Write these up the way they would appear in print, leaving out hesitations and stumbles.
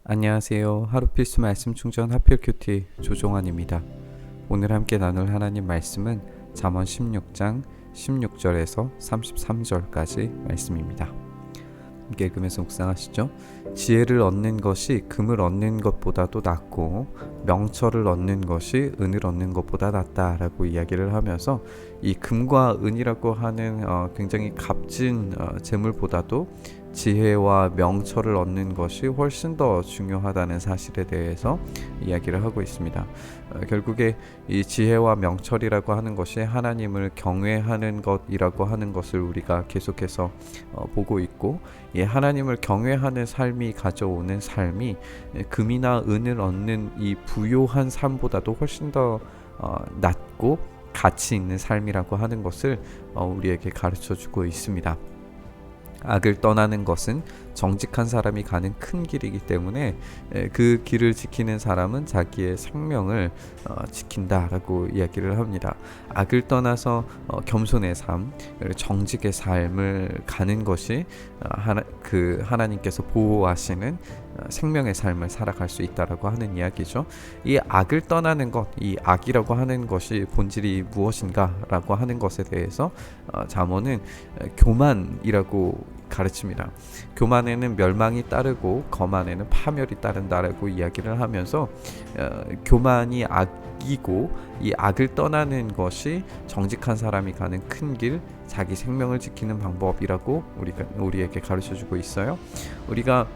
안녕하세요. 하루 필수 말씀 충전 하필 큐티 조종환입니다. 오늘 함께 나눌 하나님 말씀은 잠언 16장 16절에서 33절까지 말씀입니다. 함께 읽으면서 묵상하시죠. 지혜를 얻는 것이 금을 얻는 것보다도 낫고 명철을 얻는 것이 은을 얻는 것보다 낫다라고 이야기를 하면서 이 금과 은이라고 하는 굉장히 값진 재물보다도 지혜와 명철을 얻는 것이 훨씬 더 중요하다는 사실에 대해서 이야기를 하고 있습니다. 결국에 이 지혜와 명철이라고 하는 것이 하나님을 경외하는 것이라고 하는 것을 우리가 계속해서 보고 있고, 이 하나님을 경외하는 삶이 가져오는 삶이 금이나 은을 얻는 이 부요한 삶보다도 훨씬 더 낫고 가치 있는 삶이라고 하는 것을 우리에게 가르쳐주고 있습니다. 악을 떠나는 것은 정직한 사람이 가는 큰 길이기 때문에 그 길을 지키는 사람은 자기의 생명을 지킨다라고 이야기를 합니다. 악을 떠나서 겸손의 삶, 정직의 삶을 가는 것이 하나님께서 보호하시는 생명의 삶을 살아갈 수 있다라고 하는 이야기죠. 이 악을 떠나는 것, 이 악이라고 하는 것이 본질이 무엇인가라고 하는 것에 대해서 잠언은 교만이라고 가르칩니다. 교만에는 멸망이 따르고 거만에는 파멸이 따른다라고 이야기를 하면서 교만이 악이고 이 악을 떠나는 것이 정직한 사람이 가는 큰 길, 자기 생명을 지키는 방법이라고 우리에게 가르쳐주고 있어요. 우리가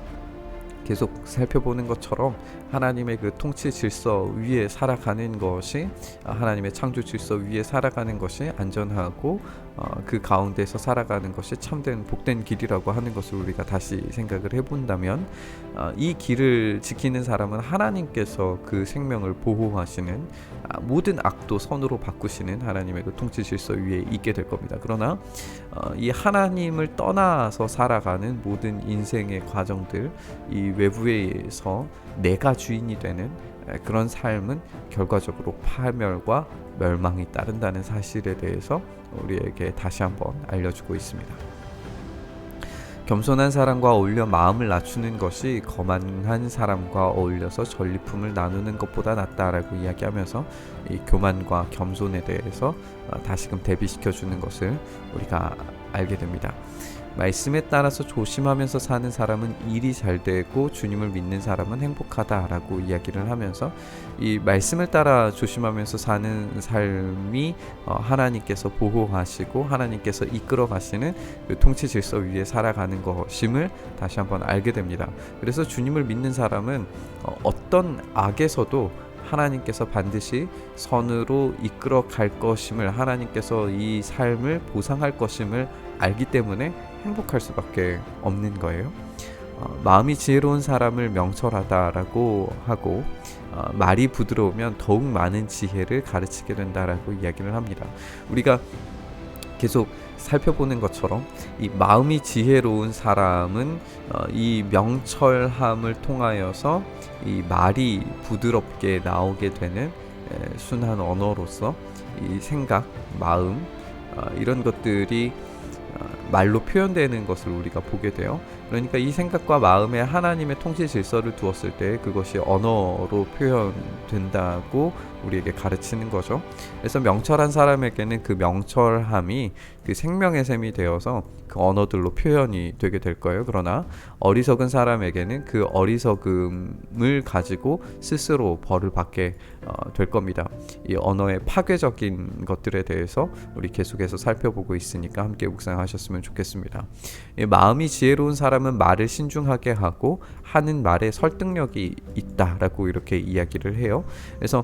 계속 살펴보는 것처럼 하나님의 그 통치 질서 위에 살아가는 것이, 하나님의 창조 질서 위에 살아가는 것이 안전하고 그 가운데서 살아가는 것이 참된 복된 길이라고 하는 것을 우리가 다시 생각을 해본다면, 이 길을 지키는 사람은 하나님께서 그 생명을 보호하시는, 모든 악도 선으로 바꾸시는 하나님의 그 통치 질서 위에 있게 될 겁니다. 그러나 이 하나님을 떠나서 살아가는 모든 인생의 과정들, 이 외부에서 내가 주인이 되는 그런 삶은 결과적으로 파멸과 멸망이 따른다는 사실에 대해서 우리에게 다시 한번 알려주고 있습니다. 겸손한 사람과 어울려 마음을 낮추는 것이 거만한 사람과 어울려서 전리품을 나누는 것보다 낫다라고 이야기하면서 이 교만과 겸손에 대해서 다시금 대비시켜 주는 것을 우리가 알게 됩니다. 말씀에 따라서 조심하면서 사는 사람은 일이 잘 되고 주님을 믿는 사람은 행복하다라고 이야기를 하면서, 이 말씀을 따라 조심하면서 사는 삶이 하나님께서 보호하시고 하나님께서 이끌어 가시는 그 통치 질서 위에 살아가는 것임을 다시 한번 알게 됩니다. 그래서 주님을 믿는 사람은 어떤 악에서도 하나님께서 반드시 선으로 이끌어 갈 것임을, 하나님께서 이 삶을 보상할 것임을 알기 때문에 행복할 수밖에 없는 거예요. 마음이 지혜로운 사람을 명철하다라고 하고, 말이 부드러우면 더욱 많은 지혜를 가르치게 된다라고 이야기를 합니다. 우리가 계속 살펴보는 것처럼 이 마음이 지혜로운 사람은 이 명철함을 통하여서 이 말이 부드럽게 나오게 되는 순한 언어로서 이 생각, 마음, 이런 것들이 말로 표현되는 것을 우리가 보게 돼요. 그러니까 이 생각과 마음에 하나님의 통치 질서를 두었을 때 그것이 언어로 표현된다고 우리에게 가르치는 거죠. 그래서 명철한 사람에게는 그 명철함이 그 생명의 셈이 되어서 그 언어들로 표현이 되게 될 거예요. 그러나 어리석은 사람에게는 그 어리석음을 가지고 스스로 벌을 받게 될 겁니다. 이 언어의 파괴적인 것들에 대해서 우리 계속해서 살펴보고 있으니까 함께 묵상하셨으면 좋겠습니다. 이 마음이 지혜로운 사람은 말을 신중하게 하고 하는 말에 설득력이 있다라고 이렇게 이야기를 해요. 그래서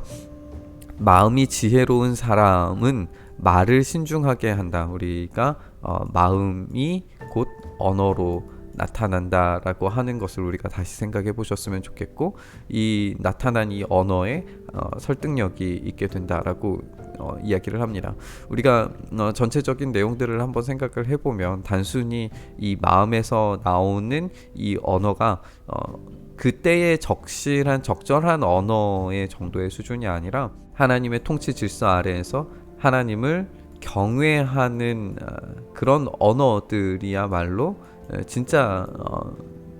마음이 지혜로운 사람은 말을 신중하게 한다. 우리가 마음이 곧 언어로 나타난다라고 하는 것을 우리가 다시 생각해 보셨으면 좋겠고, 이 나타난 이 언어에 설득력이 있게 된다라고 이야기를 합니다. 우리가 전체적인 내용들을 한번 생각을 해보면 단순히 이 마음에서 나오는 이 언어가 그때의 적절한 언어의 정도의 수준이 아니라 하나님의 통치 질서 아래에서 하나님을 경외하는 그런 언어들이야말로 진짜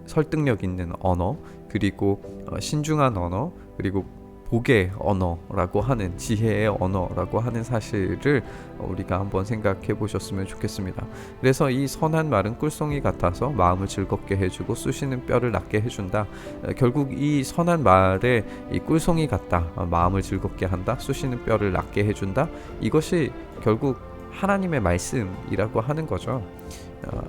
설득력 있는 언어, 그리고 신중한 언어, 그리고 복의 언어라고 하는, 지혜의 언어라고 하는 사실을 우리가 한번 생각해 보셨으면 좋겠습니다. 그래서 이 선한 말은 꿀송이 같아서 마음을 즐겁게 해주고 쑤시는 뼈를 낫게 해준다. 결국 이 선한 말에 이 꿀송이 같다, 마음을 즐겁게 한다, 쑤시는 뼈를 낫게 해준다, 이것이 결국 하나님의 말씀이라고 하는 거죠.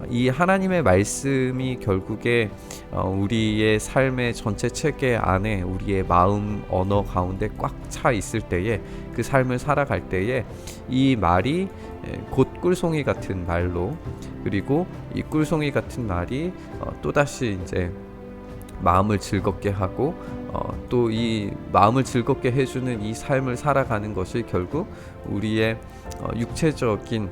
이 하나님의 말씀이 결국에 우리의 삶의 전체 체계 안에, 우리의 마음 언어 가운데 꽉 차 있을 때에, 그 삶을 살아갈 때에 이 말이 곧 꿀송이 같은 말로, 그리고 이 꿀송이 같은 말이 또다시 이제 마음을 즐겁게 하고 또 이 마음을 즐겁게 해주는 이 삶을 살아가는 것이 결국 우리의 육체적인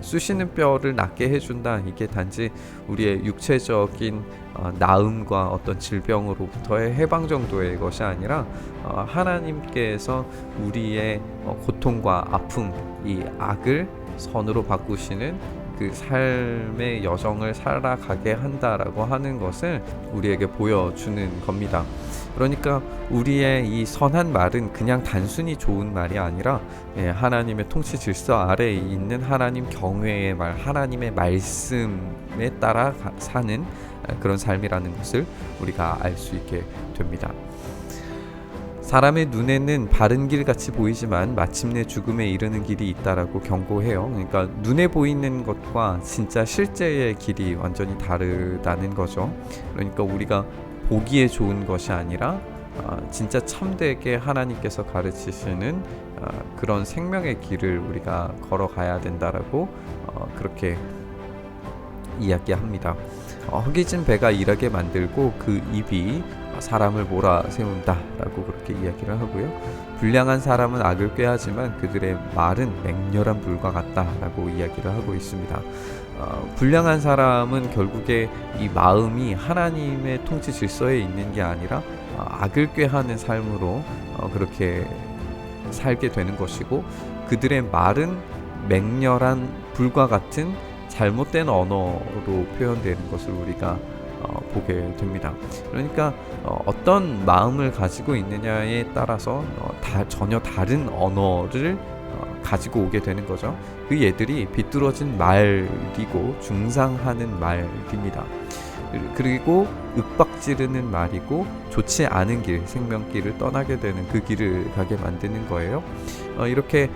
쑤시는 뼈를 낫게 해준다. 이게 단지 우리의 육체적인 나음과 어떤 질병으로부터의 해방 정도의 것이 아니라 하나님께서 우리의 고통과 아픔, 이 악을 선으로 바꾸시는 그 삶의 여정을 살아가게 한다라고 하는 것을 우리에게 보여주는 겁니다. 그러니까 우리의 이 선한 말은 그냥 단순히 좋은 말이 아니라 하나님의 통치 질서 아래에 있는 하나님 경외의 말, 하나님의 말씀에 따라 사는 그런 삶이라는 것을 우리가 알 수 있게 됩니다. 사람의 눈에는 바른 길 같이 보이지만 마침내 죽음에 이르는 길이 있다라고 경고해요. 그러니까 눈에 보이는 것과 진짜 실제의 길이 완전히 다르다는 거죠. 그러니까 우리가 보기에 좋은 것이 아니라 진짜 참되게 하나님께서 가르치시는 그런 생명의 길을 우리가 걸어가야 된다라고 그렇게 이야기합니다. 허기진 배가 일하게 만들고 그 입이 사람을 몰아세운다라고 그렇게 이야기를 하고요. 불량한 사람은 악을 꾀하지만 그들의 말은 맹렬한 불과 같다라고 이야기를 하고 있습니다. 불량한 사람은 결국에 이 마음이 하나님의 통치 질서에 있는 게 아니라 악을 꾀하는 삶으로 그렇게 살게 되는 것이고, 그들의 말은 맹렬한 불과 같은 잘못된 언어로 표현되는 것을 우리가 보게 됩니다. 그러니까 어떤 마음을 가지고 있느냐에 따라서 전혀 다른 언어를 가지고 오게 되는 거죠. 그 얘들이 비뚤어진 말이고 중상하는 말입니다. 그리고 윽박지르는 말이고 좋지 않은 길, 생명길을 떠나게 되는 그 길을 가게 만드는 거예요. 이렇게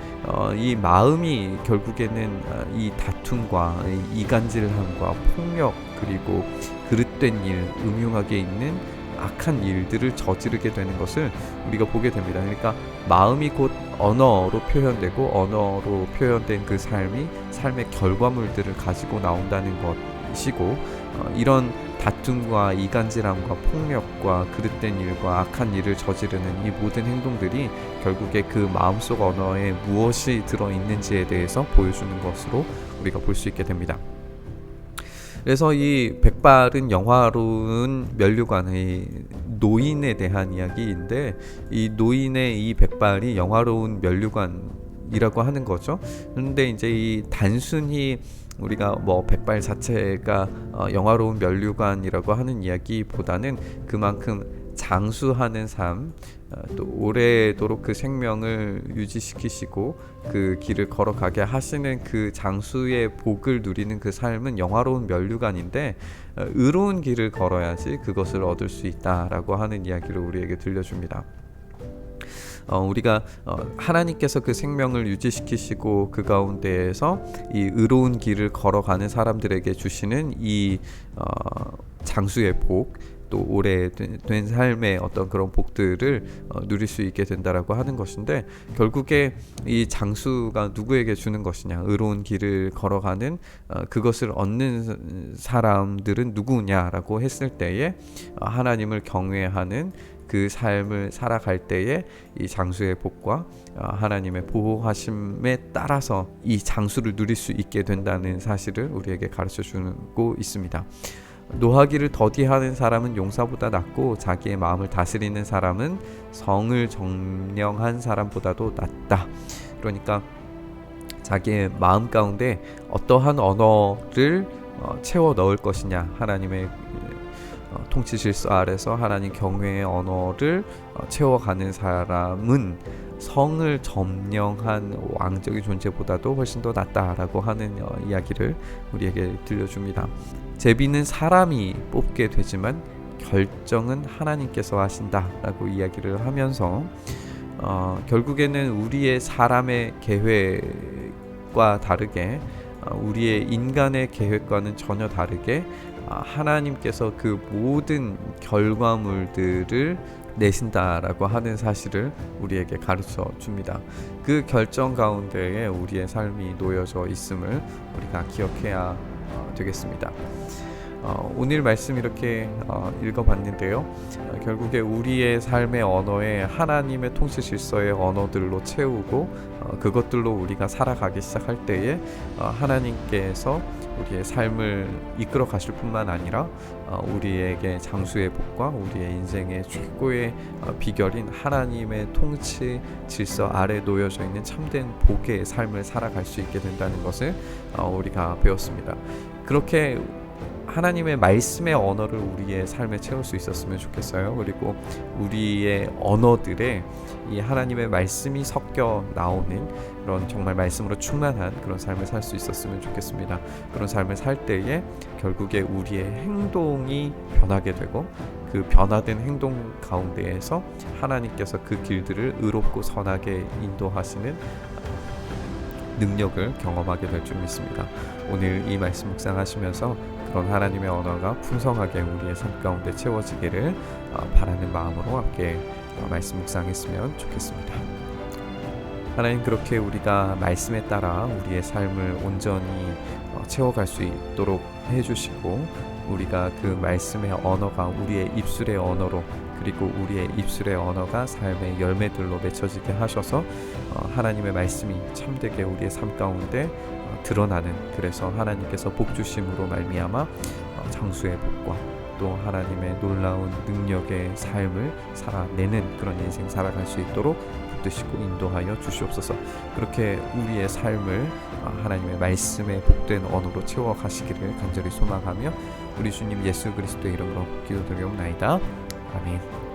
이 마음이 결국에는 이 다툼과 이간질함과 폭력, 그리고 그릇된 일, 음흉하게 있는 악한 일들을 저지르게 되는 것을 우리가 보게 됩니다. 그러니까 마음이 곧 언어로 표현되고, 언어로 표현된 그 삶이 삶의 결과물들을 가지고 나온다는 것이고, 이런 다툼과 이간질함과 폭력과 그릇된 일과 악한 일을 저지르는 이 모든 행동들이 결국에 그 마음속 언어에 무엇이 들어있는지에 대해서 보여주는 것으로 우리가 볼 수 있게 됩니다. 그래서 이 백발은 영화로운 면류관의 노인에 대한 이야기인데, 이 노인의 이 백발이 영화로운 면류관이라고 하는 거죠. 그런데 이제 이 단순히 우리가 백발 자체가 영화로운 면류관이라고 하는 이야기보다는 그만큼 장수하는 삶, 또 오래도록 그 생명을 유지시키시고 그 길을 걸어가게 하시는 그 장수의 복을 누리는 그 삶은 영화로운 면류관인데, 의로운 길을 걸어야지 그것을 얻을 수 있다라고 하는 이야기를 우리에게 들려줍니다. 우리가 하나님께서 그 생명을 유지시키시고 그 가운데에서 이 의로운 길을 걸어가는 사람들에게 주시는 이 장수의 복, 또 오래된 삶의 어떤 그런 복들을 누릴 수 있게 된다라고 하는 것인데, 결국에 이 장수가 누구에게 주는 것이냐, 의로운 길을 걸어가는 그것을 얻는 사람들은 누구냐라고 했을 때에 하나님을 경외하는 그 삶을 살아갈 때에 이 장수의 복과 하나님의 보호하심에 따라서 이 장수를 누릴 수 있게 된다는 사실을 우리에게 가르쳐 주고 있습니다. 노하기를 더디하는 사람은 용사보다 낫고 자기의 마음을 다스리는 사람은 성을 점령한 사람보다도 낫다. 그러니까 자기의 마음 가운데 어떠한 언어를 채워 넣을 것이냐, 하나님의 통치 질서 아래서 하나님 경외의 언어를 채워가는 사람은 성을 점령한 왕적인 존재보다도 훨씬 더 낫다라고 하는 이야기를 우리에게 들려줍니다. 제비는 사람이 뽑게 되지만 결정은 하나님께서 하신다라고 이야기를 하면서 결국에는 우리의 사람의 계획과 다르게 우리의 인간의 계획과는 전혀 다르게 하나님께서 그 모든 결과물들을 내신다라고 하는 사실을 우리에게 가르쳐 줍니다. 그 결정 가운데에 우리의 삶이 놓여져 있음을 우리가 기억해야 되겠습니다. 오늘 말씀 이렇게 읽어봤는데요. 결국에 우리의 삶의 언어에 하나님의 통치 질서의 언어들로 채우고 그것들로 우리가 살아가기 시작할 때에 하나님께서 우리의 삶을 이끌어 가실 뿐만 아니라 우리에게 장수의 복과 우리의 인생의 최고의 비결인 하나님의 통치 질서 아래 놓여져 있는 참된 복의 삶을 살아갈 수 있게 된다는 것을 우리가 배웠습니다. 그렇게 하나님의 말씀의 언어를 우리의 삶에 채울 수 있었으면 좋겠어요. 그리고 우리의 언어들에 이 하나님의 말씀이 섞여 나오는 그런 정말 말씀으로 충만한 그런 삶을 살 수 있었으면 좋겠습니다. 그런 삶을 살 때에 결국에 우리의 행동이 변하게 되고 그 변화된 행동 가운데에서 하나님께서 그 길들을 의롭고 선하게 인도하시는 능력을 경험하게 될 줄 믿습니다. 오늘 이 말씀 묵상하시면서 그런 하나님의 언어가 풍성하게 우리의 삶 가운데 채워지기를 바라는 마음으로 함께 말씀 묵상했으면 좋겠습니다. 하나님, 그렇게 우리가 말씀에 따라 우리의 삶을 온전히 채워갈 수 있도록 해주시고 우리가 그 말씀의 언어가 우리의 입술의 언어로 그리고 우리의 입술의 언어가 삶의 열매들로 맺혀지게 하셔서 하나님의 말씀이 참되게 우리의 삶 가운데 드러나는, 그래서 하나님께서 복 주심으로 말미암아 장수의 복과 또 하나님의 놀라운 능력의 삶을 살아내는 그런 인생 살아갈 수 있도록 붙드시고 인도하여 주시옵소서. 그렇게 우리의 삶을 하나님의 말씀에 복된 언어로 채워가시기를 간절히 소망하며 우리 주님 예수 그리스도의 이름으로 기도드리옵나이다. 아멘.